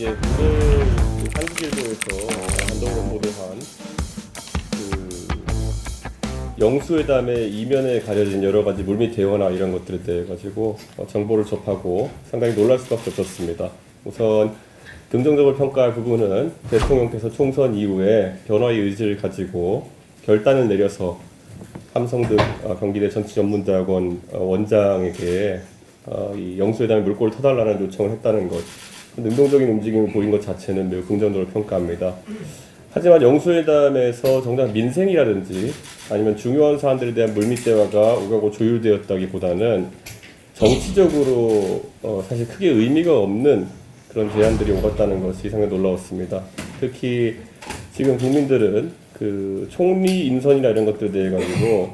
예, 오늘 그 한국일보에서 한동훈 보도한 그 영수회담의 이면에 가려진 여러 가지 물밑 대화나 이런 것들에 대해 가지고 정보를 접하고 상당히 놀랄 수밖에 없었습니다. 우선 긍정적으로 평가할 부분은 대통령께서 총선 이후에 변화의 의지를 가지고 결단을 내려서 삼성등 경기대 정치전문대학원 원장에게 이 영수회담의 물꼬를 터달라는 요청을 했다는 것, 능동적인 움직임을 보인 것 자체는 매우 긍정적으로 평가합니다. 하지만 영수회담에서 정작 민생이라든지 아니면 중요한 사안들에 대한 물밑 대화가 오가고 조율되었다기보다는 정치적으로 사실 크게 의미가 없는 그런 제안들이 오갔다는 것이 상당히 놀라웠습니다. 특히 지금 국민들은 그 총리 인선이나 이런 것들에 대해 가지고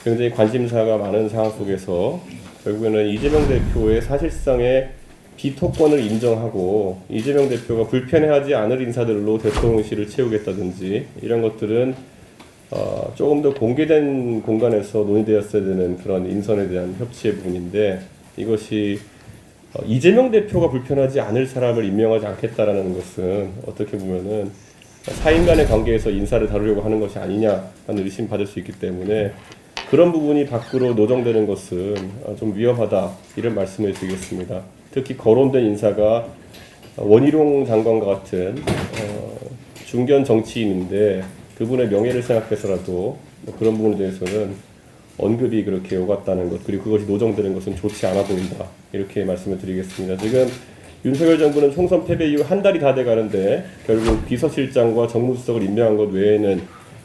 굉장히 관심사가 많은 상황 속에서 결국에는 이재명 대표의 사실상의 비토권을 인정하고 이재명 대표가 불편해하지 않을 인사들로 대통령실을 채우겠다든지 이런 것들은 조금 더 공개된 공간에서 논의되었어야 되는 그런 인선에 대한 협치의 부분인데, 이것이 이재명 대표가 불편하지 않을 사람을 임명하지 않겠다라는 것은 어떻게 보면은 사인 간의 관계에서 인사를 다루려고 하는 것이 아니냐라는 의심받을 수 있기 때문에 그런 부분이 밖으로 노정되는 것은 좀 위험하다, 이런 말씀을 드리겠습니다. 특히 거론된 인사가 원희룡 장관과 같은 중견 정치인인데 그분의 명예를 생각해서라도 그런 부분에 대해서는 언급이 그렇게 오갔다는 것, 그리고 그것이 노정되는 것은 좋지 않아 보인다, 이렇게 말씀을 드리겠습니다. 지금 윤석열 정부는 총선 패배 이후 한 달이 다 돼가는데 결국 비서실장과 정무수석을 임명한 것 외에는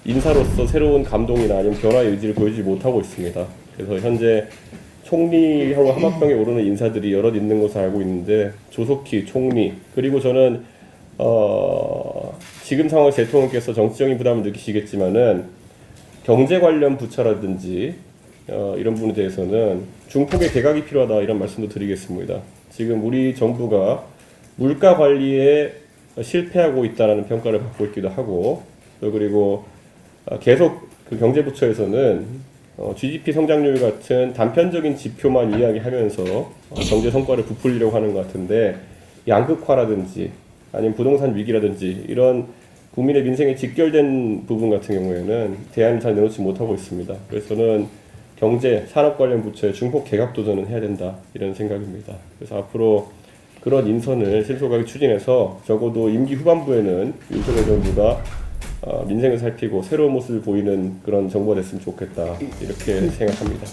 인사로서 새로운 감동이나 아니면 변화의 의지를 보여주지 못하고 있습니다. 그래서 현재 총리하고 하마평에 오르는 인사들이 여럿 있는 것을 알고 있는데, 조석희 총리, 그리고 저는 지금 상황 대통령께서 정치적인 부담을 느끼시겠지만은 경제 관련 부처라든지 이런 부분에 대해서는 중폭의 개각이 필요하다, 이런 말씀도 드리겠습니다. 지금 우리 정부가 물가 관리에 실패하고 있다는 평가를 받고 있기도 하고, 그리고 계속 그 경제부처에서는 GDP 성장률 같은 단편적인 지표만 이야기하면서 경제 성과를 부풀리려고 하는 것 같은데, 양극화라든지 아니면 부동산 위기라든지 이런 국민의 민생에 직결된 부분 같은 경우에는 대안을 잘 내놓지 못하고 있습니다. 그래서 저는 경제, 산업 관련 부처의 중폭 개각 도전은 해야 된다, 이런 생각입니다. 그래서 앞으로 그런 인선을 신속하게 추진해서 적어도 임기 후반부에는 윤석열 정부가 민생을 살피고 새로운 모습을 보이는 그런 정부가 됐으면 좋겠다, 이렇게 생각합니다.